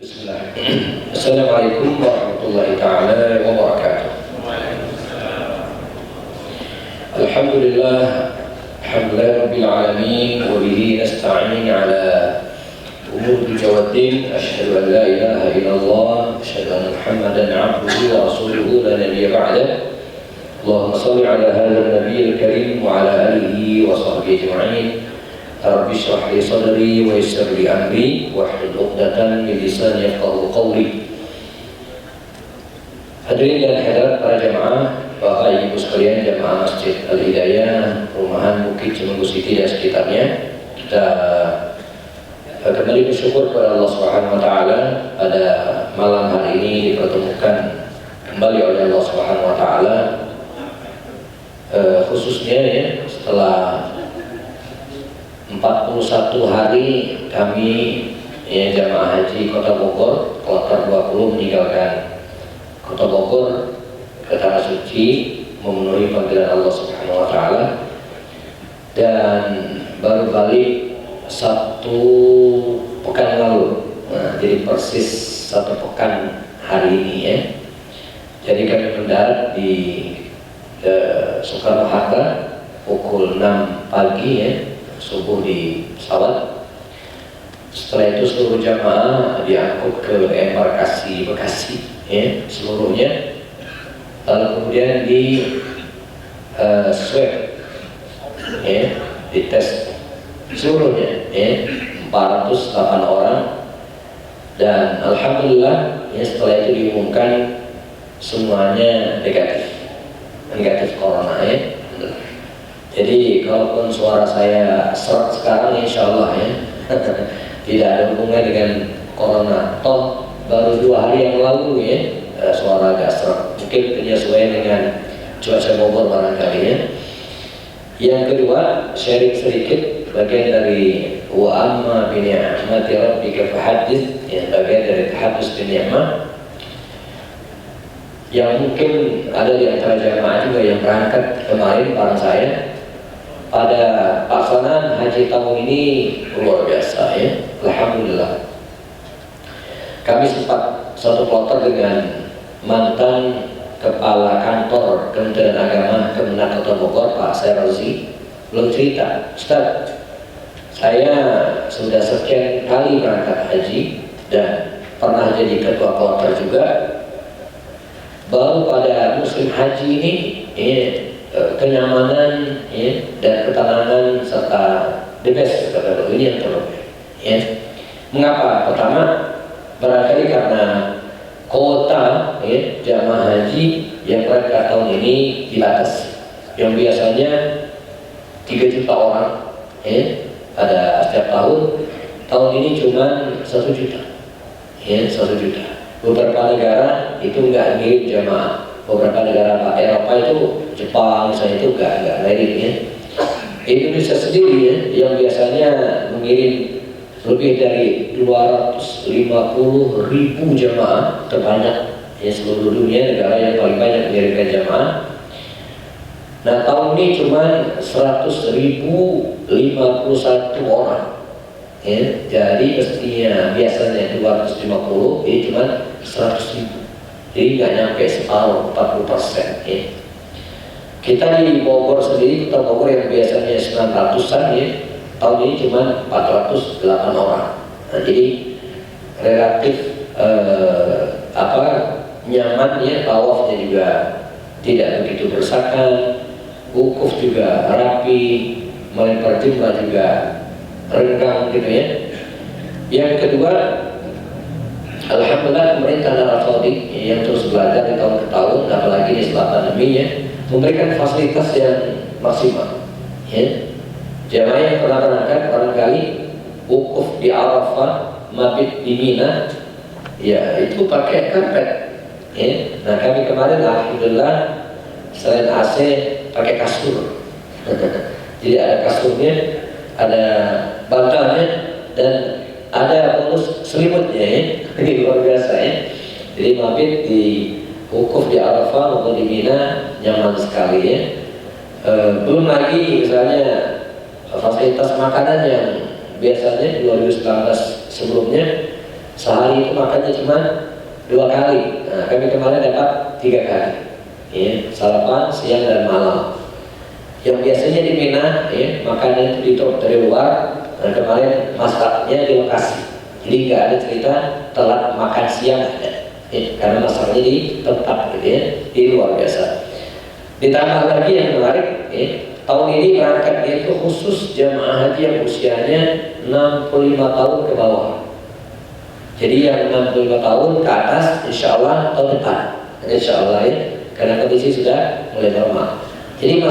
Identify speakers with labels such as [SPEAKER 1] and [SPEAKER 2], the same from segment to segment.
[SPEAKER 1] Bismillah. Assalamualaikum warahmatullahi ta'ala wabarakatuh. Alhamdulillah, alhamdulillah rabbil alamin, wa bihi nasta'in ala umur dujawaddin. Asyhadu an la ilaha illallah, asyhadu anna Muhammadan abduhu wa rasuluhu la nabiyya ba'dah. Allahumma salli ala hadzal nabiyil karim wa ala alihi wa sahbihi ajma'in. Rabbi shrah li sadri wa yassir li amri wahlul 'uqdatam min lisani yafqahu qawli. Hadirin dan hadirat para jamaah, Bapak Ibu sekalian jamaah Masjid Al-Hidayah, Perumahan Bukit Cimenggu City dan sekitarnya, kita kembali bersyukur kepada Allah Subhanahu wa taala pada malam hari ini dipertemukan kembali oleh Allah Subhanahu wa taala, khususnya ya setelah 41 hari kami ya, jamaah haji Kota Bogor Kloter 20 meninggalkan Kota Bogor ke Tanah Suci memenuhi panggilan Allah Subhanahu wa taala, dan baru balik 1 pekan lalu. Nah, jadi persis 1 pekan hari ini ya. Jadi kami mendarat di Soekarno-Hatta pukul 6 pagi ya, subuh di pesawat. Setelah itu seluruh jamaah diangkut ke embarkasi Bekasi ya, seluruhnya. Lalu kemudian di swab ya, dites seluruhnya ya, 408 orang, dan alhamdulillah ya, setelah itu diumumkan semuanya negatif corona ya. Jadi kalaupun suara saya serak sekarang, insya Allah ya tidak ada hubungan dengan corona. Toh baru 2 hari yang lalu ya, suara agak serak. Mungkin penyesuaian dengan cuaca Bogor barangkali ya. Yang kedua, sharing sedikit bagian dari wa amma bi ni'mati rabbika fahaddits, yang bagian dari tahadus bi ni'mah, yang mungkin ada di antara jamaah juga yang berangkat kemarin bareng saya. Pada pelaksanaan haji tahun ini luar biasa ya, alhamdulillah. Kami sempat satu kloter dengan mantan Kepala Kantor Kementerian Agama Kemenak Kota Bogor, Pak Syarazi. Belum cerita, Ustaz, saya sudah sekian kali berangkat haji dan pernah jadi ketua kloter juga. Baru pada musim haji ini ya, kenyamanan ya, dan ketenangan serta the best kata ini yang terbaik ya. Mengapa? Pertama, barangkali karena kuota ya, jamaah haji yang berangkat tahun ini dibatasi. Yang biasanya 3 juta orang ya, pada setiap tahun ini cuma 1 juta ya, 1 juta. Beberapa negara itu nggak ngirim jamaah. Beberapa negara Eropa itu, Jepang misalnya, itu nggak ngirim ya. Indonesia sendiri ya, yang biasanya mengirim lebih dari 250.000 jamaah, terbanyak ya seluruh dunia, negara yang paling banyak mengirimkan jamaah. Nah, tahun ini cuma 100.051 orang ya. Jadi mestinya biasanya 250, ini cuma 100.000. Jadi nggak nyampe separuh, 40% ya. Kita di Bogor sendiri, Kota Bogor yang biasanya 900-an ya, tahun ini cuma 408 orang. Nah, jadi relatif nyaman ya, tawafnya juga tidak begitu berdesakan, wukuf juga rapi, melempar jumrah juga renggang gitu ya. Yang kedua, alhamdulillah pemerintah Arab Saudi yang terus belajar di tahun ke tahun, apalagi di setelah pandemi ya, memberikan fasilitas yang maksimal ya. Jamaah yang pernah berangkat barangkali wukuf di Arafah, mabit di Mina ya, itu pakai karpet ya. Nah, kami kemarin alhamdulillah selain AC pakai kasur. Jadi ada kasurnya, ada bantalnya, dan ada bonus selimutnya ya. Ini luar biasa ya. Jadi mabit di wukuf di Arafah maupun di Mina nyaman sekali ya. Belum lagi misalnya fasilitas makanan yang biasanya 2019 sebelumnya Sehari itu makannya cuma 2 kali. Nah, kami kemarin dapat 3 kali. Ya, sarapan, siang dan malam. Yang biasanya di Mina, ya, makannya itu ditaruh dari luar. Nah, kemarin masaknya di lokasi. Jadi nggak ada cerita telat makan siang ada. Ya, karena masaknya di tempat gitu ya, di luar biasa. Ditambah lagi yang menarik, ya, tahun ini berangkatnya itu khusus jamaah haji yang usianya 65 tahun ke bawah. Jadi yang 65 tahun ke atas, insya Allah tahun depan, insya Allah ya, karena kondisi sudah mulai normal. Jadi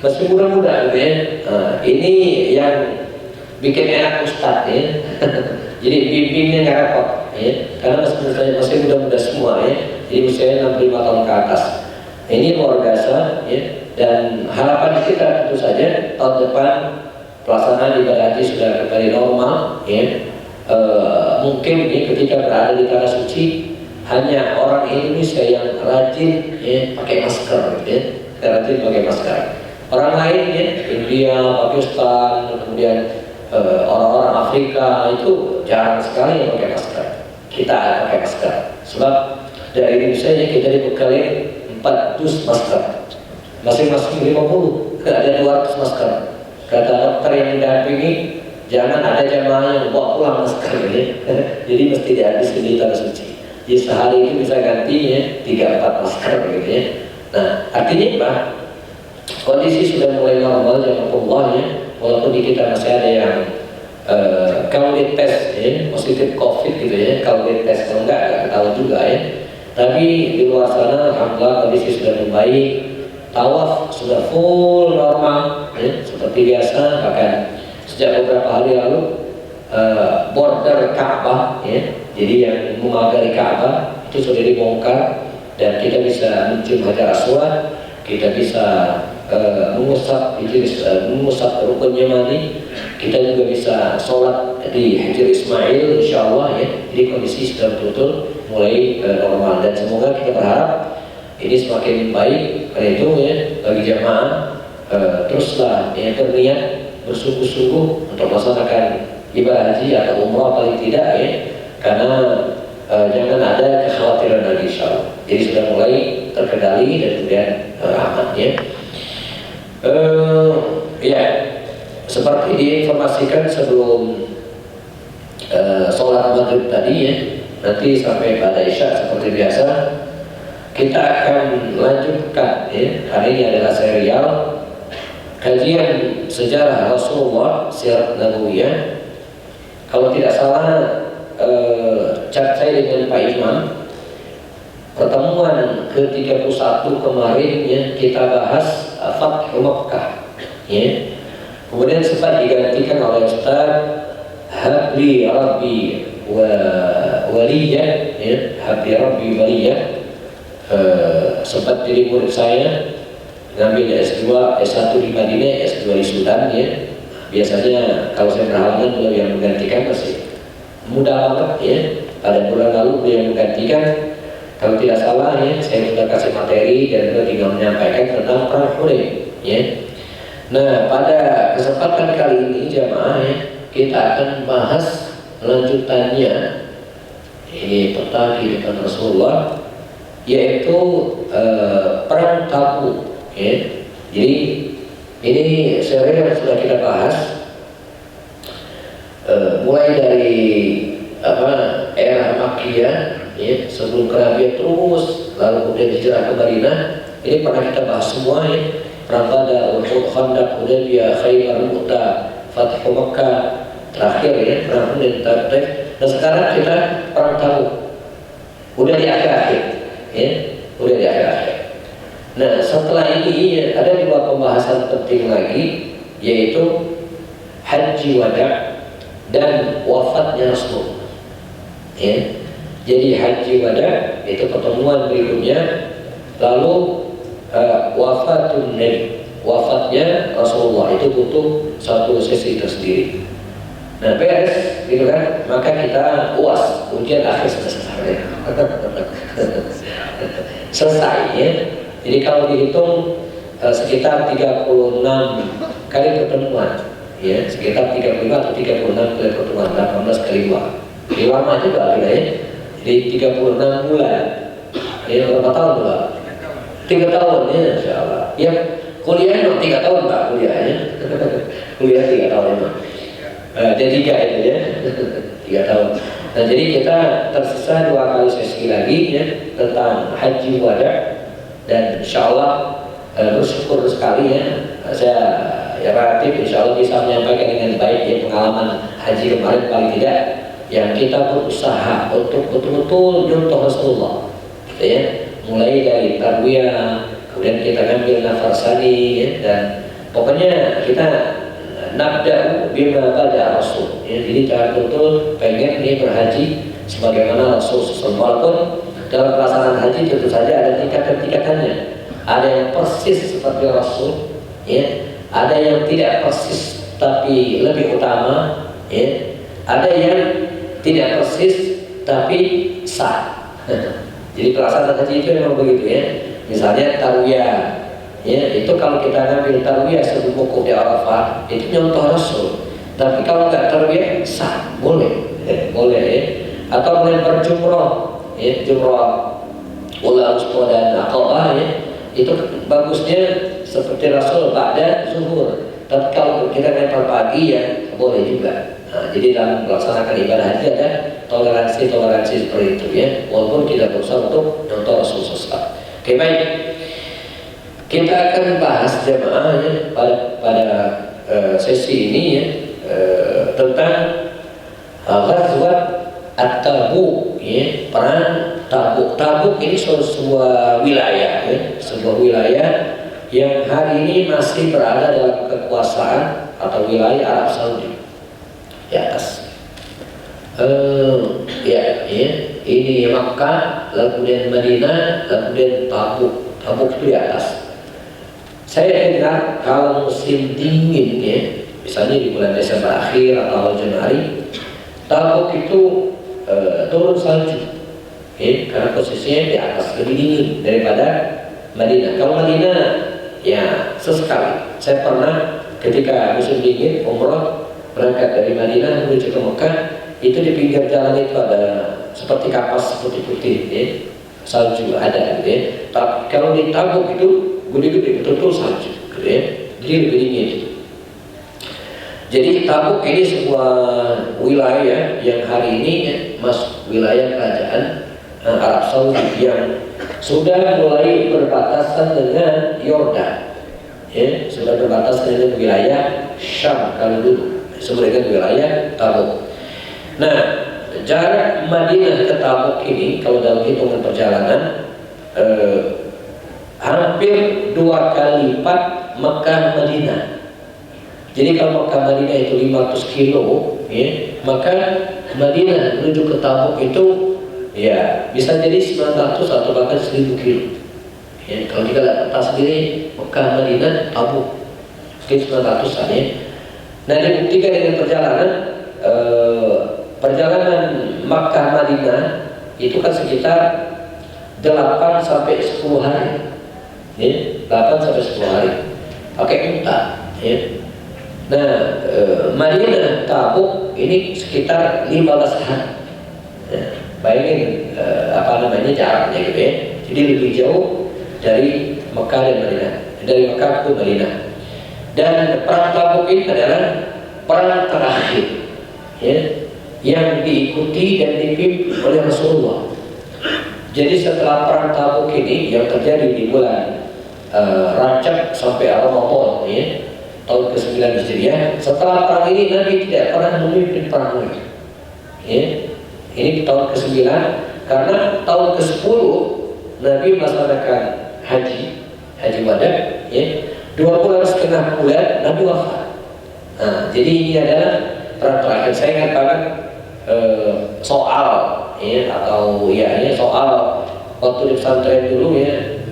[SPEAKER 1] masih muda-muda gitu ya. Nah, ini yang bikin enak Ustadz ya. Jadi bimbingnya nggak repot ya, karena masih muda-muda semua ya. Jadi usianya 65 tahun ke atas. Ini luar biasa ya. Dan harapan kita tentu saja tahun depan pelaksanaan ibadah haji sudah kembali normal ya. Mungkin ya, ketika berada di tanah suci hanya orang Indonesia yang rajin ya, pakai masker gitu ya, rajin pakai masker. Orang lain ya, India, Pakistan, kemudian orang-orang Afrika itu jarang sekali yang pakai masker. Kita pakai masker. Sebab dari Indonesia ya, kita dibekali 4 dus masker, masing-masing 50, ada 200 masker. Kata dokter yang mendampingi, jangan ada jamaah yang bawa pulang masker ya. Jadi mesti dihabiskan di tanah suci. Jadi sehari itu bisa gantinya 3-4 masker gitu ya. Nah, artinya apa? Kondisi sudah mulai normal ya Allah ya. Walaupun di kita masih ada yang kalau dites ya, positif COVID gitu ya. Kalau dites kalau enggak ketahuan juga ya. Tapi di luar sana alhamdulillah kondisi sudah membaik. Tawaf sudah full normal ya, seperti biasa. Bahkan sejak beberapa hari lalu border Ka'bah ya, jadi yang memagari Ka'bah itu sudah dibongkar dan kita bisa mencium Hajar Aswad, kita bisa mengusap rukun Yamani, kita juga bisa sholat di Hijr Ismail insya Allah ya. Jadi kondisi sudah betul-betul mulai normal dan semoga kita berharap ini semakin baik. Karena itu ya, bagi jamaah teruslah ya, berniat bersungguh-sungguh untuk melaksanakan ibadah haji atau umrah paling tidak ya, karena jangan ada kekhawatiran lagi insyaallah. Jadi sudah mulai terkendali dan kemudian aman ya. Ya, seperti diinformasikan sebelum sholat maghrib tadi ya, nanti sampai pada isya seperti biasa kita akan lanjutkan ya, hari ini adalah serial kajian sejarah Rasulullah Sirat Nabawiyah. Kalau tidak salah chat saya dengan Pak Imam, pertemuan ke-31 kemarin ya, kita bahas Fathu Makkah ya. Kemudian sempat digantikan oleh Ustaz Habli Rabbi Waliyah ya, Habli Rabbi Waliyah. Sempat jadi murid saya, ngambil S2, S1 di Madinah, S2 di Sudan ya. Biasanya kalau saya berhalangan beliau yang menggantikan, masih mudah banget ya. Pada bulan lalu beliau yang menggantikan. Kalau tidak salah ya, saya sudah kasih materi dan beliau tinggal menyampaikan tentang Perang Hunain ya. Nah, pada kesempatan kali ini jamaah ya, kita akan bahas lanjutannya. Ini peta di depan Rasulullah, yaitu Perang Tabuk ya. Jadi ini serial yang sudah kita bahas mulai dari era Makkiyah ya, sebelum kenabian terus, lalu kemudian hijrah ke Madinah. Ini pernah kita bahas semua ya. Perang Badar, Uhud, Khandaq, Hudaybiyah, Khaybar, Mu'tah, Fathu Makkah, terakhir ya Perang Hunain, Taif. Dan sekarang kita Perang Tabuk. Udah di akhir-akhir ya, udah di akhir-akhir. Nah, setelah ini ada 2 pembahasan penting lagi, yaitu Haji Wada dan wafatnya Rasul. Ya. Jadi Haji Wada itu pertemuan berikutnya, lalu wafatun Nabi, wafatnya Rasulullah itu butuh satu sesi tersendiri. Nah, beres gitu kan, maka kita UAS, ujian akhir selesai. Selesai ya. Jadi kalau dihitung sekitar 36 kali pertemuan ya, sekitar 35 atau 36 kali pertemuan, 18 kali 2 lama juga kita ya. Jadi 36 bulan. Ya berapa tahun Pak? 3 tahun ya, insya Allah. Ya kuliah memang 3 tahun Pak kuliahnya. Kuliah 3 tahun memang. Dia 3 itu ya. 3 tahun. Nah jadi kita tersisa 2 kali sesi lagi ya tentang haji wada, dan insya Allah bersyukur sekali ya saya ya relatif insya Allah bisa menyampaikan dengan baik ya pengalaman haji kemarin paling tidak yang kita berusaha untuk betul-betul contoh Rasulullah gitu ya, mulai dari tarbiyah, kemudian kita ngambil nafasani ya, dan pokoknya kita nabda bima bada Rasul ya, jadi kita betul pengen ini berhaji sebagaimana Rasul walaupun dalam pelaksanaan haji tentu saja ada tingkatan-tingkatannya, ada yang persis seperti Rasul ya, ada yang tidak persis tapi lebih utama ya, ada yang tidak persis tapi sah. Jadi pelaksanaan haji itu memang begitu ya. Misalnya tarwiyah ya, itu kalau kita ngambil tarwiyah sebelum wukuf di Arafah itu nyontoh Rasul, tapi kalau nggak tarwiyah sah, boleh boleh ya. Atau kemudian berjumroh ya, jumroh ula usqa dan aqabah ya, itu bagusnya seperti Rasul pada zuhur, tapi kalau kita nempel pagi ya boleh juga. Nah, jadi dalam melaksanakan ibadah haji ada toleransi seperti itu ya, walaupun kita berusaha untuk contoh Rasul SAW. Oke baik, kita akan bahas jemaah ya, pada sesi ini ya tentang Ghazwat At-Tabuk ya, perang Tabuk. Tabuk ini sebuah wilayah ya, sebuah wilayah yang hari ini masih berada dalam kekuasaan atau wilayah Arab Saudi di atas. Ya, ini Makkah, lalu kemudian Madinah, lalu kemudian Tabuk. Tabuk itu di atas. Saya dengar kalau musim dingin ya, misalnya di bulan Desember akhir atau awal Januari, Tabuk itu turun salju, ya, karena posisinya di atas lebih dingin daripada Madinah. Kalau Madinah ya sesekali. Saya pernah ketika musim dingin umroh berangkat dari Madinah menuju ke Mekah, itu di pinggir jalan itu ada seperti kapas putih-putih ya, salju ada gitu ya. Tapi kalau di Tabuk itu gede-gede betul-betul salju gitu ya, jadi lebih dingin. Jadi Tabuk ini sebuah wilayah yang hari ini ya, masuk wilayah kerajaan Arab Saudi yang sudah mulai berbatasan dengan Yordan ya, sudah berbatasan dengan wilayah Syam kalau dulu, sebenarnya dengan wilayah Tabuk. Nah, jarak Madinah ke Tabuk ini kalau dalam hitungan perjalanan hampir 2 kali lipat Mekah Madinah. Jadi kalau Mekah Madinah itu 500 kilo ya, maka Madinah menuju ke Tabuk itu ya bisa jadi 900 atau bahkan 1000 kilo ya. Kalau kita lihat peta sendiri Mekah Madinah Tabuk mungkin 900 ya. Nah dibuktikan dengan perjalanan Makkah Madinah itu kan sekitar 8 sampai 10 hari ya, 8 sampai 10 hari pakai unta ya. Nah Madinah Tabuk ini sekitar 15 hari ya. Bayangin jaraknya gitu ya. Jadi lebih jauh dari Mekah dan Madinah, dari Mekah ke Madinah. Dan perang Tabuk ini adalah perang terakhir ya, yang diikuti dan dipimpin oleh Rasulullah. Jadi setelah perang Tabuk ini yang terjadi di bulan Rajab sampai Ramadan ya, tahun ke-9 Hijriah, setelah perang ini Nabi tidak pernah memimpin perang lagi ya. Ini tahun ke-9, karena tahun ke-10 Nabi melaksanakan haji wada ya, 2,5 bulan Nabi wafat. Nah, jadi ini adalah perang terakhir. Saya ingat banget soal ya, atau ya ini soal waktu di pesantren dulu ya,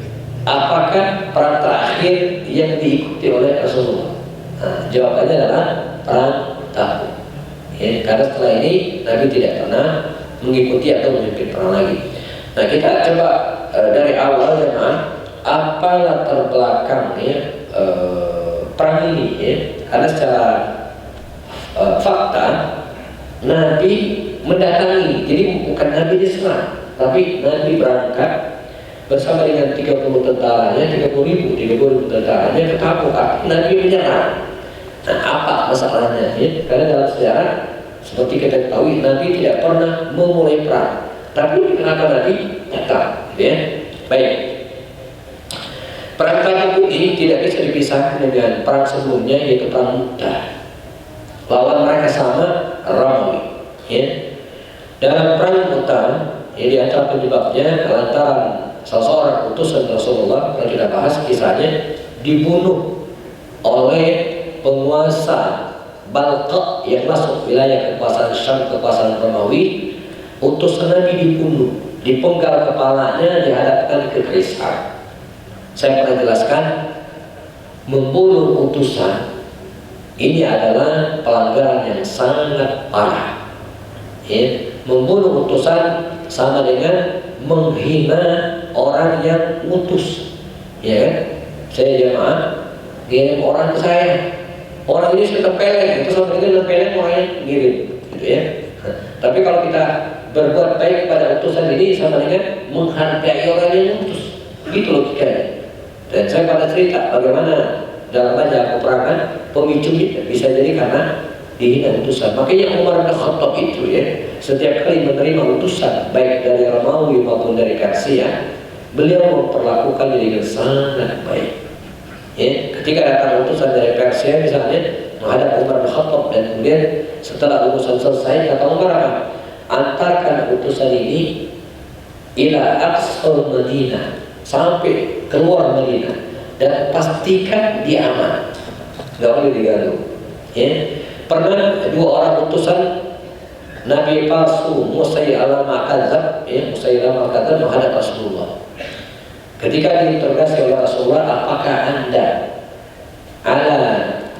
[SPEAKER 1] apakah perang terakhir yang diikuti oleh Rasulullah? Nah, jawabannya adalah perang Tabuk ya, karena setelah ini Nabi tidak pernah mengikuti atau memimpin perang lagi. Nah kita coba dari awal jemaah, apa latar belakangnya perang ini ya, karena secara fakta Nabi mendatangi. Jadi bukan Nabi diserang, tapi Nabi berangkat bersama dengan 30 tentaranya, 30.000 tentaranya ke Tabuk. Nabi menyerang. Nah, apa masalahnya? Ya? Karena dalam sejarah seperti kita ketahui, Nabi tidak pernah memulai perang, tapi kenapa Nabi datang? Ya? Baik. Perang Tabuk ini tidak bisa dipisahkan dengan perang sebelumnya, yaitu perang Mu'tah. Lawan mereka sama, Romawi. Ya. Dalam perang Mu'tah, yang di antara penyebabnya lantaran salah seorang utusan Rasulullah yang kita bahas kisahnya dibunuh oleh penguasa Balqa yang masuk wilayah kekuasaan Syam, kekuasaan Romawi. Utusan Nabi dibunuh, dipenggal kepalanya, dihadapkan ke Kaisar. Saya pernah jelaskan, membunuh utusan ini adalah pelanggaran yang sangat parah. Ya, membunuh utusan sama dengan menghina orang yang utus. Ya kan? Saya jamaah ngirim orang ke saya, orang ini sudah tempeleng, itu sama dengan tempeleng orang yang ngirim, gitu ya. Tapi kalau kita berbuat baik kepada utusan ini sama dengan menghargai orang yang utus, gitu logikanya. Dan saya pada cerita bagaimana dalam banyak peperangan pemicunya bisa jadi karena dihina utusan. Makanya Umar bin Khattab itu ya, setiap kali menerima utusan baik dari Romawi maupun dari Persia, beliau memperlakukan dengan sangat baik. Ya, ketika datang utusan dari Persia misalnya menghadap Umar bin Khattab, dan kemudian setelah urusan selesai kata Umar apa? Antarkan utusan ini ila aqsal Madinah, sampai keluar Madinah, dan pastikan dia aman, nggak boleh diganggu. Ya. Pernah 2 orang utusan Nabi palsu Musailamah Kadzab, ya, Musailamah Kadzab menghadap Rasulullah. Ketika diinterogasi oleh Rasulullah, apakah anda ala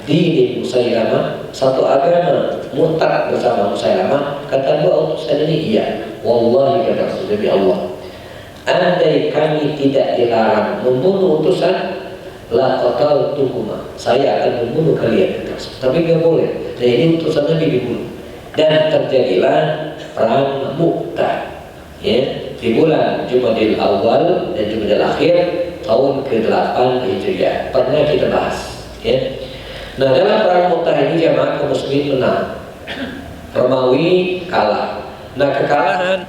[SPEAKER 1] dini Musailamah, satu agama murtad bersama Musailamah? Kata 2 utusan ini, iya. Wallahi, kata Rasul demi Allah, andai kami tidak dilarang membunuh utusan, la qataltuhuma, saya akan membunuh kalian. Tapi nggak boleh. Nah, ini utusan Nabi dibunuh, dan terjadilah perang Mu'tah, ya, di bulan Jumadil Awal dan Jumadil Akhir tahun ke-8 Hijriah. Pernah kita bahas, ya. Nah, dalam perang Mu'tah ini jamaah kaum muslimin menang, Romawi kalah. Nah, kekalahan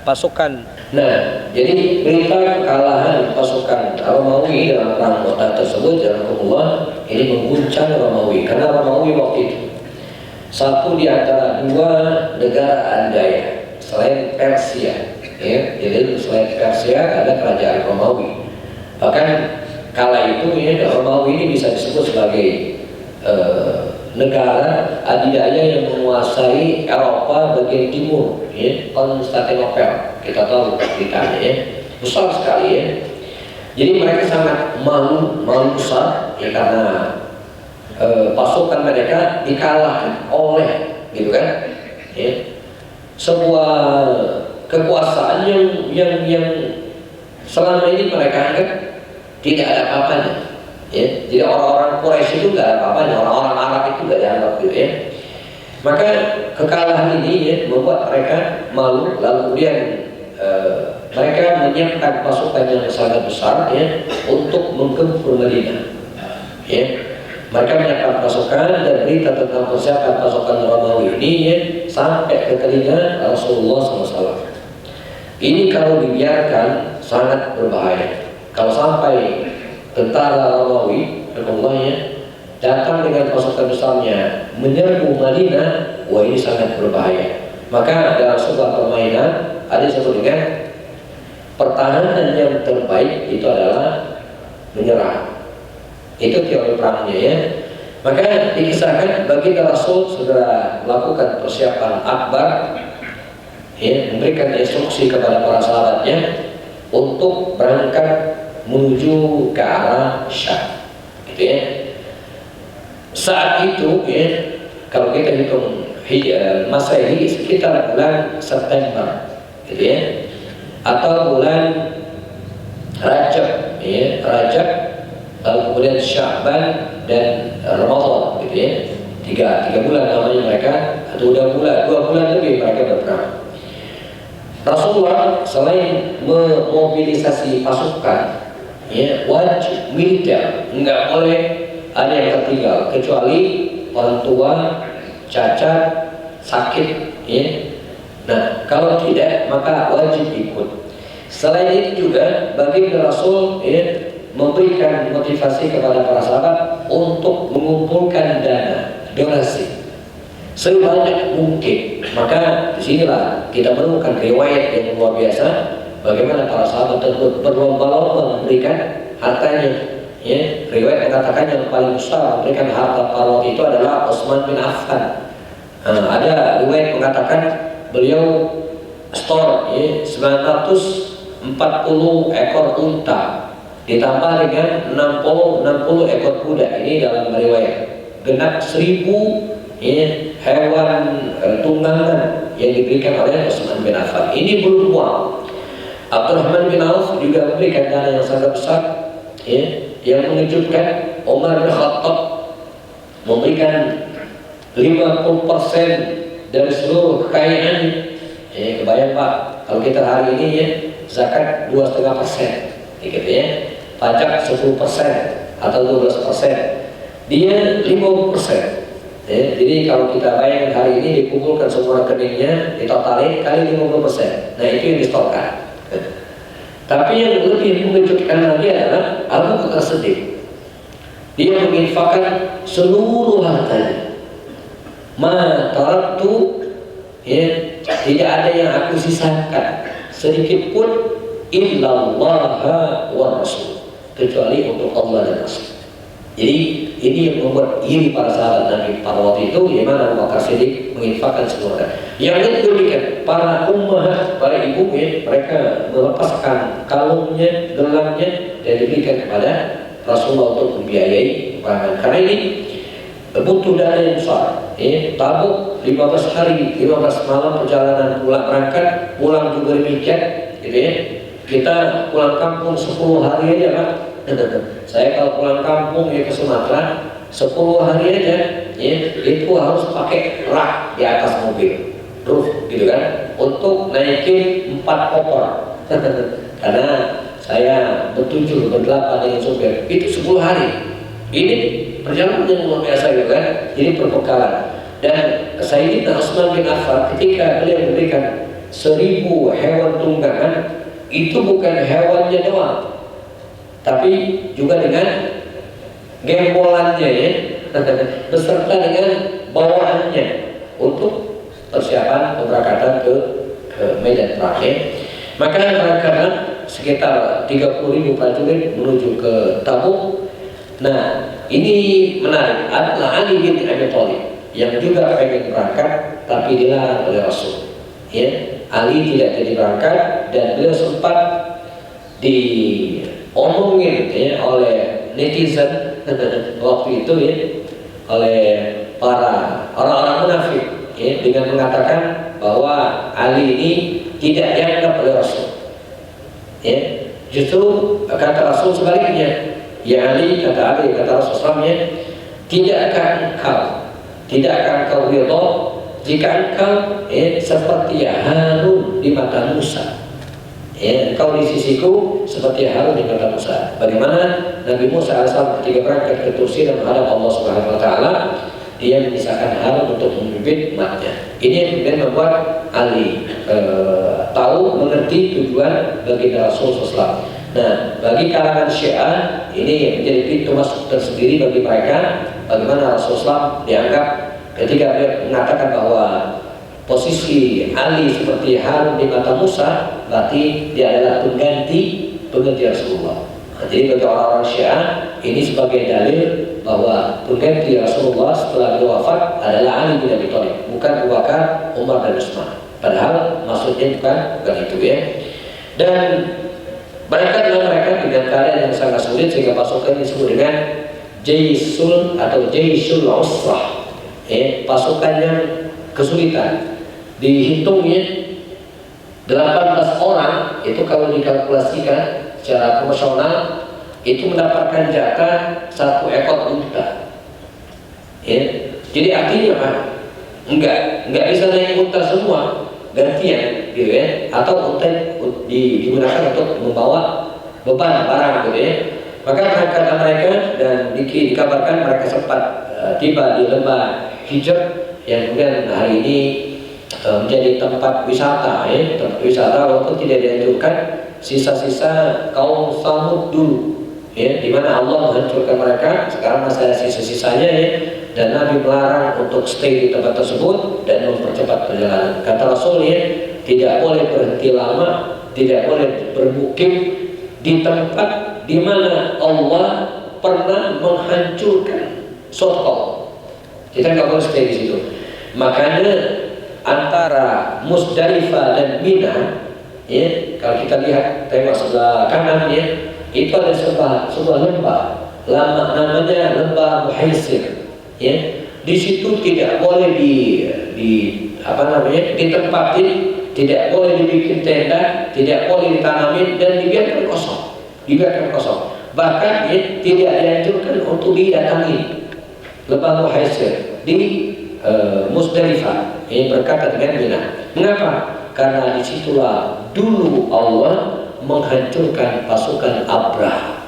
[SPEAKER 1] pasukan. Nah, jadi berita kekalahan pasukan Romawi dalam perang Mu'tah tersebut, Allah, ini mengguncang Romawi, karena Romawi waktu itu satu di antara 2 negara andaya selain Persia. Ya, jadi selain Persia ada kerajaan Romawi. Bahkan kala itu ya, Romawi ini bisa disebut sebagai negara adidaya yang menguasai Eropa bagian timur, ya, Konstantinopel. Kita tahu ceritanya, ya, besar sekali, ya. Jadi mereka sangat malu besar, ya, karena pasukan mereka dikalahkan oleh, gitu kan, ya, sebuah kekuasaan yang selama ini mereka anggap tidak ada apa-apanya. Ya, jadi orang-orang Quraisy itu nggak ada apa-apanya, orang-orang Arab itu nggak dianggap, gitu ya. Maka kekalahan ini, ya, membuat mereka malu. Lalu kemudian mereka menyiapkan pasukan yang sangat besar, ya, untuk menggempur Madinah. Ya, mereka menyiapkan pasukan, dan berita tentang persiapan pasukan Romawi ini, ya, sampai ke telinga Rasulullah SAW. Ini kalau dibiarkan sangat berbahaya. Kalau sampai tentara Romawi, ya, datang dengan pasukan besarnya menyerbu Madinah, wah, ini sangat berbahaya. Maka dalam sebuah permainan ada disebut dengan pertahanan yang terbaik itu adalah menyerang. Itu teori perangnya, ya. Maka dikisahkan baginda Rasul segera melakukan persiapan akbar, ya, memberikan instruksi kepada para sahabatnya untuk berangkat menuju ke arah Syam, gitu ya. Saat itu, ya, kalau kita hitung Masehi sekitar bulan September, gitu ya, atau bulan Rajab, ya, Rajab, lalu kemudian Sya'ban dan Ramadan, gitu ya. tiga bulan namanya mereka, atau 2 bulan lebih mereka berperang. Rasulullah selain memobilisasi pasukan, ya, wajib militer, nggak boleh ada yang tertinggal kecuali orang tua, cacat, sakit, ya. Nah, kalau tidak maka wajib ikut. Selain itu juga baginda Rasul, ya, memberikan motivasi kepada para sahabat untuk mengumpulkan dana donasi sebanyak mungkin. Maka disinilah kita menemukan riwayat yang luar biasa bagaimana para sahabat tersebut berlomba-lomba memberikan hartanya. Ya, riwayat mengatakan yang paling besar memberikan harta pada waktu itu adalah Utsman bin Affan. Ada riwayat mengatakan beliau store, ya, 940 ekor unta ditambah dengan 60 ekor kuda. Ini dalam riwayat genap 1000, ya, hewan tunggangan yang diberikan oleh Utsman bin Affan. Ini belum uang. Abdurrahman bin Auf juga memberikan dana yang sangat besar, ya, yang mengejutkan. Umar bin Khattab memberikan 50% dari seluruh kekayaan. Kebayang Pak, kalau kita hari ini, ya, zakat 2,5%, gitu ya, pajak 10% atau 12%, dia 50%. Ya, jadi kalau kita bayangkan hari ini dikumpulkan semua rekeningnya, ditotalin kali 50%. Nah, itu yang distorkan. Tapi yang lebih mengejutkan lagi adalah Abu Bakar Siddiq. Dia menginfakkan seluruh hartanya. Ma taraktu, ya, tidak ada yang aku sisakan sedikit pun illallah wa rasul, kecuali untuk Allah dan Rasul. Jadi ini yang membuat iri para sahabat Nabi pada waktu itu, di mana Abu Bakar Siddiq menginfakkan semua. Yang demikian para ummahat, para ibu, ya, mereka melepaskan kalungnya, gelangnya, dan diberikan kepada Rasulullah untuk membiayai peperangan. Karena ini butuh dana yang besar. Tabuk 15 hari, 15 malam perjalanan pulang berangkat, pulang juga demikian, gitu ya. Kita pulang kampung 10 hari aja Pak. Saya kalau pulang kampung, ya, ke Sumatera 10 hari aja, ya, itu harus pakai rak di atas mobil, roof, gitu kan, untuk naikin 4 koper. Karena saya ber-7, ber-8 dengan supir, itu 10 hari. Ini perjalanan yang luar biasa, gitu kan. Ini perbekalan. Dan Sayyidina Utsman bin Affan ketika beliau memberikan 1000 hewan tunggangan, itu bukan hewannya doang, tapi juga dengan gembolannya, ya, beserta dengan bawahannya untuk persiapan pemberangkatan ke medan perang. Maka berangkatlah sekitar 30.000 prajurit menuju ke Tabuk. Nah, ini menarik, adalah Ali bin Abi Thalib yang juga pengen berangkat tapi dilarang oleh Rasul. Ya, Ali tidak jadi berangkat dan beliau sempat diomongin, ya, oleh netizen waktu itu, ya, oleh para orang-orang munafik, ya, dengan mengatakan bahwa Ali ini tidak dianggap oleh Rasul. Ya, justru kata Rasul sebaliknya. Ya Ali, kata Rasulullah, ya, tidakkah engkau ridha jika engkau, ya, seperti Harun di mata Musa? Ya, engkau di sisiku seperti Harun di mata Musa. Bagaimana Nabi Musa AS ketika berangkat ke Tursi dan menghadap Allah Subhanahu Wa Taala, dia memisahkan Harun untuk memimpin umatnya. Ini yang kemudian membuat Ali tahu, mengerti tujuan baginda Rasulullah SAW. Nah, bagi kalangan Syiah ini menjadi pintu masuk tersendiri bagi mereka. Bagaimana Rasulullah dianggap ketika dia mengatakan bahwa posisi Ali seperti Harun di mata Musa, berarti dia adalah pengganti Rasulullah. Nah, jadi bagi orang-orang Syiah ini sebagai dalil bahwa pengganti Rasulullah setelah beliau wafat adalah Ali bin Abi Thalib, bukan Abu Bakar, Umar dan Utsman. Padahal maksudnya bukan itu, ya. Dan berangkatlah mereka dengan keadaan yang sangat sulit sehingga pasukan disebut dengan Jaisul atau Jaisul Usrah, pasukan yang kesulitan. Dihitungnya 18 orang itu kalau dikalkulasikan secara proporsional itu mendapatkan jatah 1 ekor unta. Jadi artinya apa? Enggak bisa naik unta semua gantian gitu ya, atau unta digunakan untuk membawa beban barang gitu ya. Maka kata mereka dan dikabarkan mereka sempat tiba di lembah Hijr yang kemudian hari ini menjadi tempat wisata ya, tempat wisata walaupun tidak dianjurkan. Sisa-sisa kaum Samud dulu ya, di mana Allah menghancurkan mereka, sekarang masih ada sisa-sisanya ya. Dan Nabi melarang untuk stay di tempat tersebut dan mempercepat perjalanan. Kata Rasul ya, tidak boleh berhenti lama, tidak boleh bermukim di tempat di mana Allah pernah menghancurkan suatu kaum. Kita nggak boleh stay di situ. Makanya antara Musdalifah dan Mina, ya, kalau kita lihat tembok sebelah kanan ya, itu ada sebuah lembah, namanya lembah Muhaisir. Ya, di situ tidak boleh ditempatin, tidak boleh dibikin tenda, tidak boleh ditanamin dan dibiarkan kosong, bahkan ya, tidak dianjurkan untuk didatangi lembah Muhaisir di Musdalifah. Ini berkata dengan Mina. Mengapa? Karena disitulah dulu Allah menghancurkan pasukan Abrah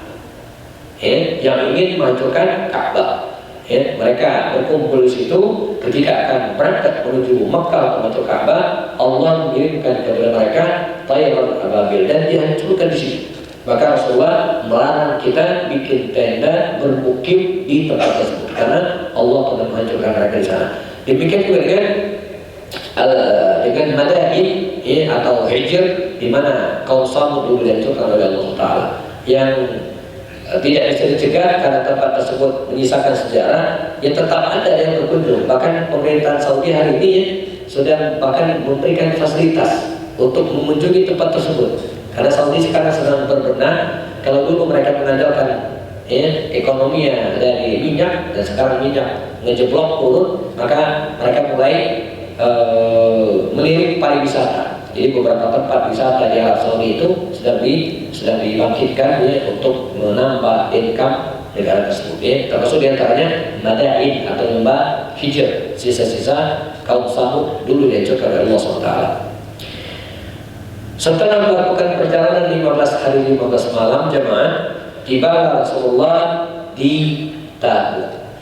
[SPEAKER 1] yang ingin menghancurkan Ka'bah. Ya, mereka berkumpul di situ ketika akan berangkat menuju Makkah untuk Ka'bah. Allah mengirimkan kepada mereka tayran ababil dan dihancurkan di situ. Maka Rasulullah melarang kita bikin tenda bermukim di tempat tersebut karena Allah telah menghancurkan mereka di sana. Demikian juga dengan Madain ya, atau Hijr, di mana kaum Samud dulu dihancurkan oleh Allah Taala, yang tidak bisa dicegah karena tempat tersebut menyisakan sejarah. Ya tetap ada yang berkunjung. Bahkan pemerintahan Saudi hari ini ya, sudah bahkan memberikan fasilitas untuk mengunjungi tempat tersebut. Karena Saudi sekarang sedang berbenah. Kalau dulu mereka mengandalkan ya, ekonominya dari minyak, dan sekarang minyak ngejeblok turun, maka mereka mulai melirik pariwisata. Jadi beberapa tempat wisata di Arab Saudi itu sedang dibangkitkan ya, untuk menambah income negara tersebut ya. Termasuk diantaranya Madain atau lembah Hijr, sisa-sisa kaum Samud dulu dihancurkan oleh Allah SWT. Setelah melakukan perjalanan 15 hari 15 malam jemaah, tiba Rasulullah di Tabuk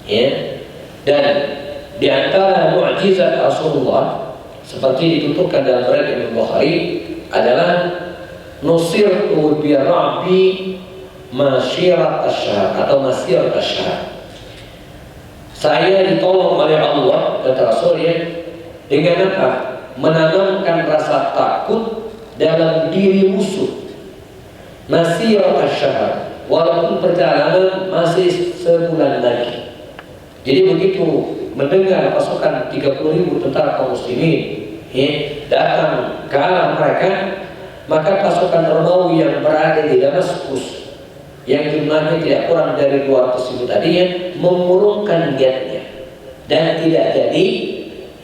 [SPEAKER 1] ya. Dan di antara mukjizat Rasulullah seperti dituturkan dalam riwayat Imam Bukhari adalah nusirtu bi rabbi masyirat asy-syahr atau masyirat asy-syahr. Saya ditolong oleh Allah, kata Rasul ya, dengan apa? Menanamkan rasa takut dalam diri musuh. Masyirat asy-syahr, walaupun perjalanan masih sebulan lagi. Jadi begitu mendengar pasukan 30.000 tentara kaum muslimin datang ke arah mereka, maka pasukan Romawi yang berada di Damaskus yang jumlahnya tidak kurang dari 200.000 tadinya mengurungkan niatnya dan tidak jadi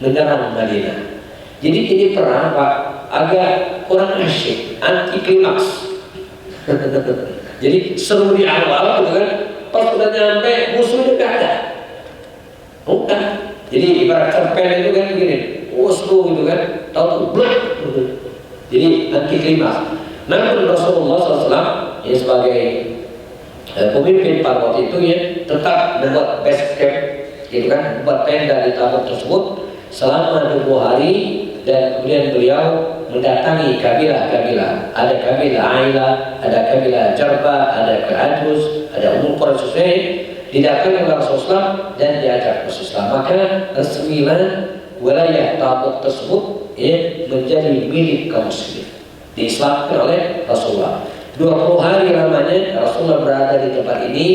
[SPEAKER 1] menyerang Madinah. Jadi ini perang Pak agak kurang asyik, anti klimaks. Jadi seru di awal gitu kan, pas sudah nyampe musuhnya gak ada. Bukan. Jadi ibarat cerpen itu kan begini, seru gitu kan, tahu blek gitu. Jadi anti klimaks. Namun Rasulullah SAW ya, sebagai pemimpin pada waktu itu ya, tetap membuat base camp gitu kan, membuat tenda di Tabuk tersebut selama 20 hari. Dan kemudian beliau mendatangi kabilah-kabilah. Ada kabilah Ailah, ada kabilah Jarba, ada Adus, ada Quraisy. Didatangi oleh Rasulullah dan diajak Rasulullah. Maka resmilah wilayah Tabuk tersebut ya, menjadi milik kaum muslimin, diislamkan oleh Rasulullah. 20 hari lamanya Rasulullah berada di tempat ini,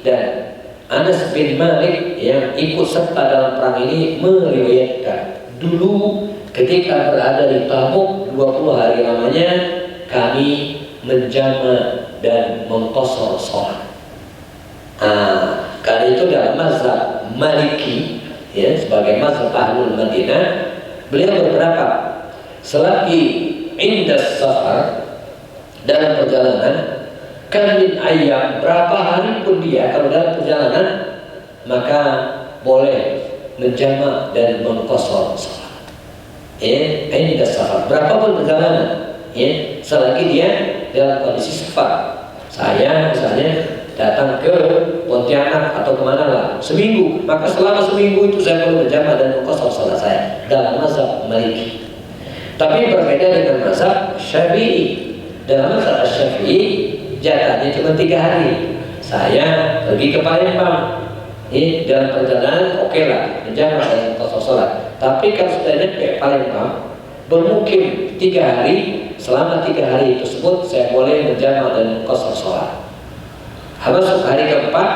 [SPEAKER 1] dan Anas bin Malik yang ikut serta dalam perang ini meriwayatkan, dulu ketika berada di Tabuk 20 hari lamanya kami menjama dan mengqashar salat. Kali itu dalam mazhab Maliki ya, sebagai mazhab Ahlul Madinah, beliau berpendapat selagi indas safar, dalam perjalanan, kan min ayyam, berapa hari pun dia kalau dalam perjalanan, maka boleh menjamak dan mengqashar salat. Ini safar. Berapapun perjalanan, selagi dia dalam kondisi safar. Saya misalnya datang ke Pontianak atau kemana lah seminggu, maka selama seminggu itu saya perlu menjamak dan mengqashar salat saya dalam mazhab Maliki. Tapi berbeda dengan mazhab Syafi'i. Dalam mazhab Syafi'i jatahnya cuma 3 hari. Saya pergi ke Palembang, dalam perjalanan oke lah menjamak dan mengqashar salat. Tapi kalau sudah nyampe Palembang, bermukim 3 hari, selama 3 hari tersebut saya boleh menjamak dan mengqashar salat. Masuk hari keempat,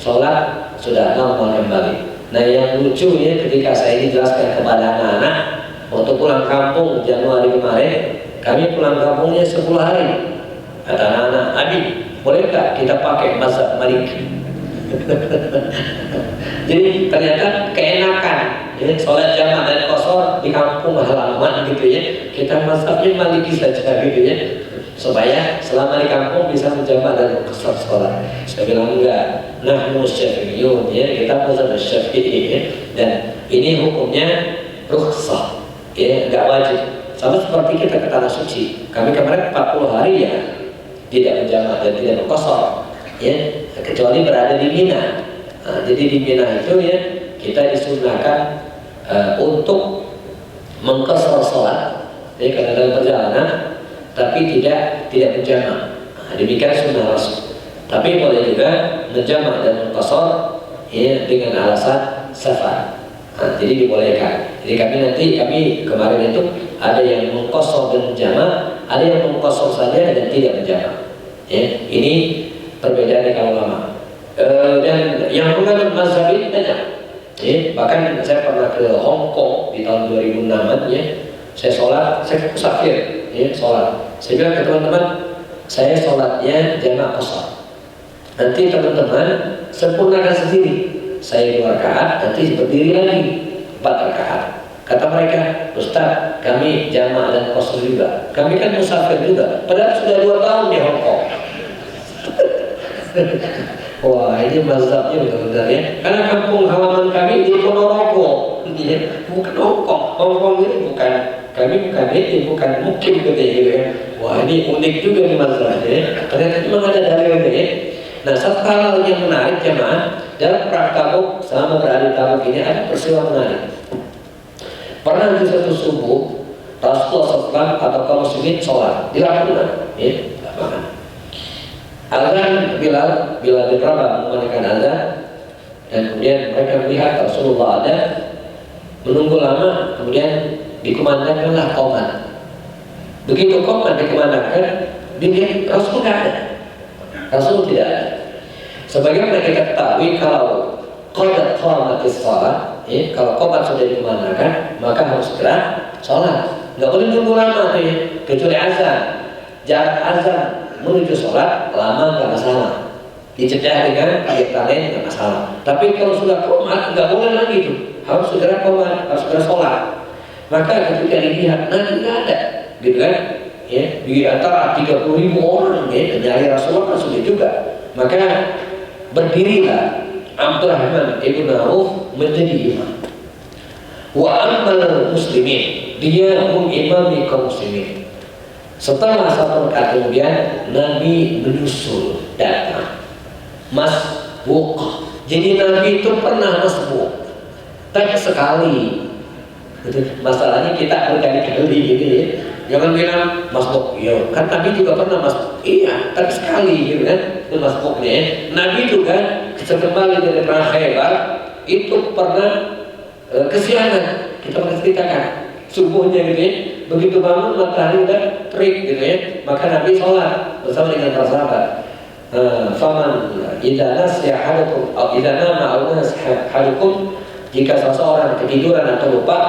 [SPEAKER 1] sholat sudah normal kembali. Nah, yang lucu ketika saya dijelaskan kepada anak-anak waktu pulang kampung Januari kemarin, kami pulang kampungnya 10 hari. Kata anak-anak, Abi, boleh nggak kita pakai mazhab Maliki? Jadi ternyata keenakan, sholat jamak dan qashar di kampung halaman gitu kita mazhabnya Maliki saja gitu supaya selama di kampung bisa menjamak dan mengqashar sholat. Saya bilang enggak, nahnu syafi'iyun, kita mazhab Syafi'i, dan ini hukumnya rukhsah, enggak wajib. Sama seperti kita ke tanah suci, kami kemarin 40 hari tidak menjamak dan tidak mengqashar, kecuali berada di Mina. Jadi di Mina itu kita disunahkan untuk mengqashar sholat, karena dalam perjalanan, tapi tidak menjamak. Demikian sunnah Rasul. Tapi boleh juga menjamak dan mengqashar dengan alasan safar. Jadi dibolehkan. Jadi kami kemarin itu ada yang mengqashar dan menjamak, ada yang mengqashar saja dan tidak menjamak. Ini perbedaan di kalangan ulama. Dan yang menganut mazhab ini banyak. Bahkan saya pernah ke Hong Kong di tahun 2006-an saya sholat, saya musafir, sholat. Saya bilang ke teman-teman, saya sholatnya jamak qashar. Nanti teman-teman sempurnakan sendiri. Saya 2 rakaat, nanti berdiri lagi 4 rakaat. Kata mereka, Ustaz, kami jamak dan qashar juga. Kami kan musafir juga. Padahal sudah 2 tahun di Hong Kong. Wah, ini mazhabnya benar-benar Karena kampung halaman kami di Ponorogo, bukan Hong Kong. Hong Kong ini bukan mukim gitu Wah, ini unik juga nih mazhabnya. Ternyata memang ada dalilnya. Nah, satu hal yang menarik jemaah, dalam perang Tabuk selama berada di Tabuk ini ada peristiwa menarik. Pernah di satu subuh Rasulullah SAW atau kaum muslimin sholat dilakukan, azan Bilal berapa mengumandangkan azan, dan kemudian mereka melihat Rasulullah ada, menunggu lama, kemudian dikumandangkanlah qomat. Begitu qomat dikumandangkan, Rasul tidak ada. Rasul tidak ada. Sebagaimana kita ketahui kalau qad qamatis shalah, kalau qomat sudah dikumandangkan, maka harus segera sholat. Nggak boleh nunggu lama kecuali azan. Jarak azan menuju sholat lama nggak masalah, dicegah dengan kegiatan lain nggak masalah. Tapi kalau sudah qomat nggak boleh lagi itu, harus segera qomat, harus segera sholat. Maka ketika dilihat Nabi nggak ada, gitu kan? Di antara 30.000 orang nyari Rasulullah kan sudah juga. Maka berdirilah Abdurrahman ibn Auf menjadi imam. Wa ammal muslimin, dia imami kaum muslimin. Setelah 1 rakaat kemudian Nabi menyusul datang masbuq. Jadi Nabi itu pernah masbuq, tapi sekali. Masalahnya kita berkali-kali gitu Jangan bilang masbuq, kan Nabi juga pernah masbuq. Iya, tapi sekali gitu kan masbuqnya. Nabi juga kembali dari perang Khaybar itu pernah kesiangan. Kita pernah ceritakan subuhnya gitu begitu bangun matahari udah terik gitu maka Nabi sholat bersama dengan para sahabat. Faman idza nasiya hadukum atau idza nama aw nasiya hadukum, jika seseorang ketiduran atau lupa,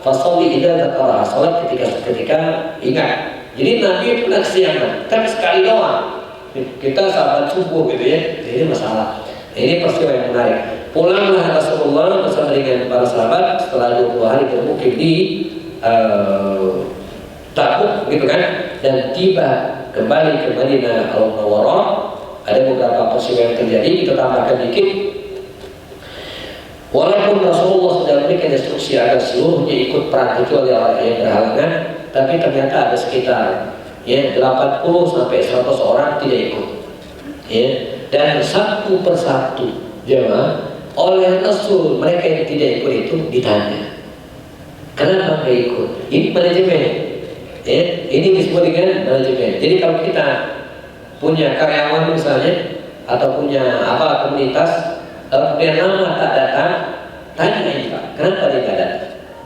[SPEAKER 1] fasholli idza dzakara, salat ketika ingat. Jadi Nabi itu kesiangan, tapi sekali doang. Kita sahabat subuh gitu jadi masalah. Ini peristiwa yang menarik. Pulanglah Rasulullah bersama dengan para sahabat setelah 20 hari bermukim di Tabuk gitu kan, dan tiba kembali ke Madinah Al-Munawwarah. Ada beberapa peristiwa yang terjadi, kita tambahkan dikit. Walaupun Rasulullah sudah memberikan instruksi agar seluruhnya ikut perang kecuali orang yang berhalangan, tapi ternyata ada sekitar 80 sampai 100 orang tidak ikut. Ya, dan satu persatu jemaah oleh Rasul mereka yang tidak ikut itu ditanya, kenapa nggak ikut? Ini manajemen. Ya, ini disebut dengan manajemen. Jadi kalau kita punya karyawan misalnya atau punya komunitas, kemudian lama tak datang, tanya ini Pak, kenapa dia tidak datang?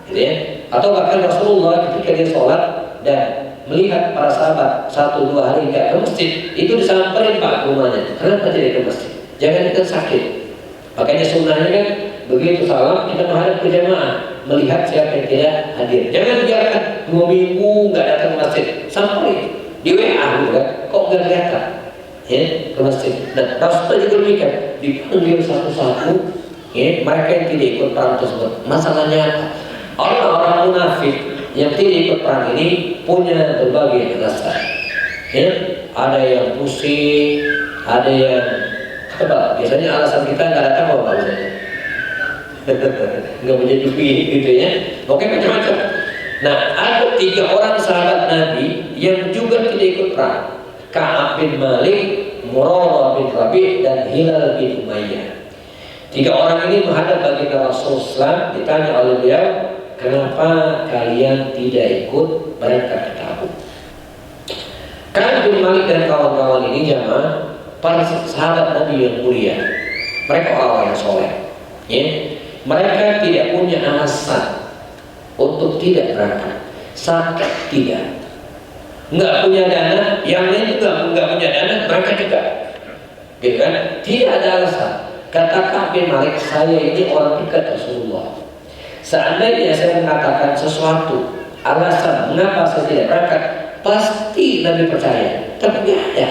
[SPEAKER 1] Gitu ya. Atau bahkan Rasulullah ketika dia sholat dan melihat para sahabat 1-2 hari tidak ke masjid, itu disamperin Pak ke rumahnya, kenapa tidak ke masjid? Jangan kita sakit. Makanya sunnahnya kan begitu salam kita menghadap ke jamaah, melihat siapa yang tidak hadir. Jangan biarkan 2 minggu nggak datang ke masjid, samperin di WA kan, kok nggak kelihatan ya ke masjid. Nah, Rasulullah juga demikian, dipanggil satu-satu ya, mereka yang tidak ikut perang tersebut. Masalahnya apa? Orang-orang munafik yang tidak ikut perang ini punya berbagai alasan ya. Ada yang pusing, ada yang biasanya alasan kita nggak datang apa biasanya nggak punya duit gitu ya. Oke, macam-macam. Nah, ada 3 orang sahabat Nabi yang juga tidak ikut perang, Ka'ab bin Malik, Murarah bin Rabi' dan Hilal bin Umayyah. 3 orang ini menghadap baginda Rasulullah, ditanya oleh beliau, kenapa kalian tidak ikut berangkat ke Tabuk? Ka'ab bin Malik dan kawan-kawan ini jamaah para sahabat Nabi yang mulia, mereka orang yang soleh ya. Mereka tidak punya alasan untuk tidak berangkat. Sakit tidak, nggak punya dana, yang lain juga nggak punya dana, berangkat juga gitu kan? Tidak ada alasan. Kata Ka'ab bin Malik, saya ini orang dekat Rasulullah, seandainya saya mengatakan sesuatu alasan mengapa saya tidak berangkat, pasti Nabi percaya. Tapi nggak ada,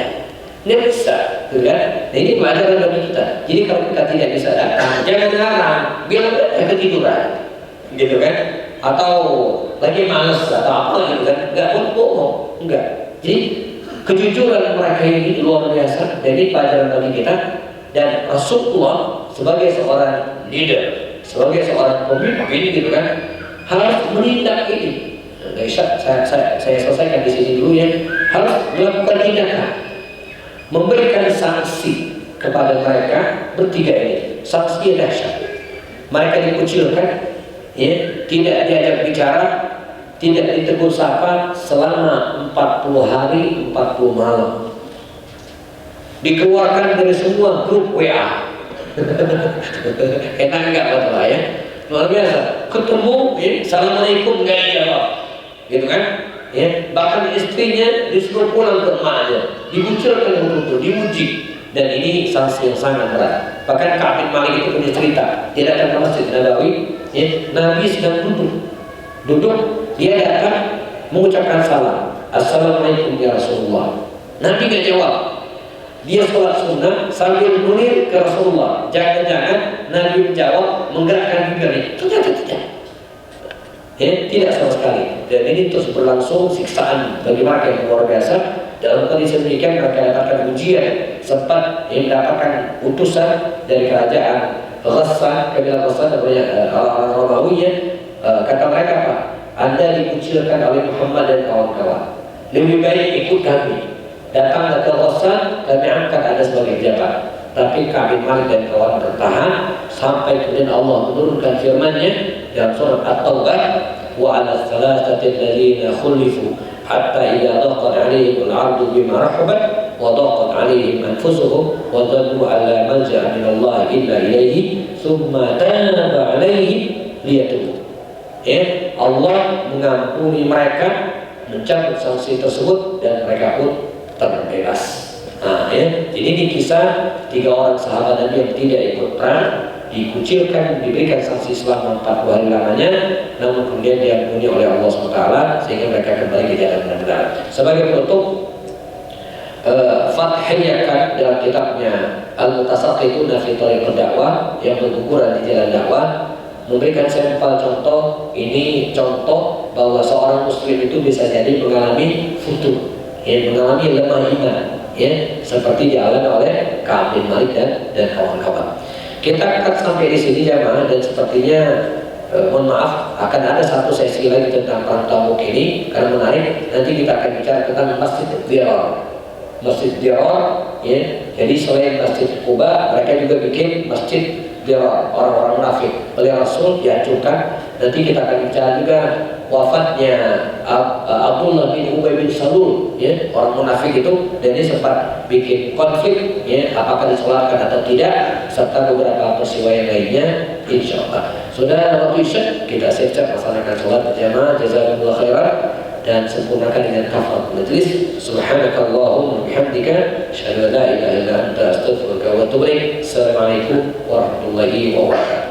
[SPEAKER 1] nggak bisa gitu kan? Nah, ini pelajaran bagi kita. Jadi kalau kita tidak bisa datang, jangan larang, bilang aja ketiduran gitu kan, atau lagi males atau apa gitu kan, nggak bohong, enggak. Jadi kejujuran mereka ini luar biasa. Jadi pelajaran bagi kita. Dan Rasulullah sebagai seorang leader, sebagai seorang pemimpin gitu kan, harus menindak ini. Saya selesaikan di sini dulu ya. Harus melakukan tindakan, memberikan sanksi kepada mereka bertiga ini. Sanksi dahsyat. Mereka dikucilkan, ya, tidak diajak bicara, tidak ditegur sapa selama 40 hari 40 malam. Dikeluarkan dari semua grup WA. Enak enggak betul ya? Luar biasa. Ketemu, ya, assalamualaikum nggak dijawab, gitu kan? Ya, bahkan istrinya disuruh pulang ke emaknya, dikucilkan betul-betul, diuji. Dan ini sanksi yang sangat berat. Bahkan Ka'ab bin Malik itu punya cerita. Dia datang ke Masjid Nabawi, ya, Nabi sedang duduk, dia datang mengucapkan salam, assalamualaikum ya Rasulullah. Nabi nggak jawab. Dia sholat sunnah sambil menir ke Rasulullah. Jangan-jangan Nabi menjawab menggerakkan bibirnya. Ternyata tidak. Ya, tidak sama sekali. Dan ini terus berlangsung siksaan bagi mereka yang luar biasa. Dalam kondisi demikian mereka dapatkan ujian. Sempat mendapatkan utusan dari kerajaan Ghassan, kabilah Ghassan, orang Romawi. Kata mereka, Pak, Anda dikucilkan oleh Muhammad dan kawan-kawan. Lebih baik ikut kami. Datang ke Ghassan, kami angkat Anda sebagai pejabat. Tapi Ka'ab bin Malik dan kawan bertahan sampai kemudian Allah menurunkan firman-Nya dalam surat At-Taubah, wa 'ala thalathati alladziina khulifu hatta idza daqat 'alaihim al-'ardu bima rahabat wa daqat 'alaihim anfusuhum wa dhannu an la malja'a min Allah illa ilaihi tsumma taba 'alaihim liyatubu. Ya, Allah mengampuni mereka, mencabut sanksi tersebut dan mereka pun terbebas. Nah, ya, jadi ini kisah 3 orang sahabat Nabi yang tidak ikut perang, dikucilkan, diberikan sanksi selama 40 hari lamanya, namun kemudian diampuni oleh Allah SWT sehingga mereka kembali ke jalan benar. Sebagai penutup, Fathiyyakan dalam kitabnya Al-Mutasaqqituna fi Thariq Dakwah yang berukuran di jalan dakwah memberikan sampel contoh. Ini contoh bahwa seorang muslim itu bisa jadi mengalami futur, ya, mengalami lemah iman, ya, seperti dialami oleh Ka'ab bin Malik dan kawan-kawan. Kita akan sampai di sini jamaah, dan sepertinya mohon maaf akan ada satu sesi lagi tentang perang Tabuk ini karena menarik. Nanti kita akan bicara tentang Masjid Dirar. Masjid Dirar, ya. Jadi selain Masjid Quba, mereka juga bikin Masjid Dirar, orang-orang munafik oleh Rasul dihancurkan. Nanti kita akan bicara juga wafatnya Abdullah bin Ubay bin Salul, ya, orang munafik itu, dan ini sempat bikin konflik, ya, apakah disolatkan atau tidak, serta beberapa peristiwa yang lainnya, insyaallah. Sudah waktu isya, kita siap-siap melaksanakan sholat berjamaah. Jazakumullah khairan, dan sempurnakan dengan kafaratul majlis. Subhanakallahumma bihamdika, asyhadu an la ilaha illa anta, astaghfiruka wa atubu ilaik. Assalamualaikum warahmatullahi wabarakatuh.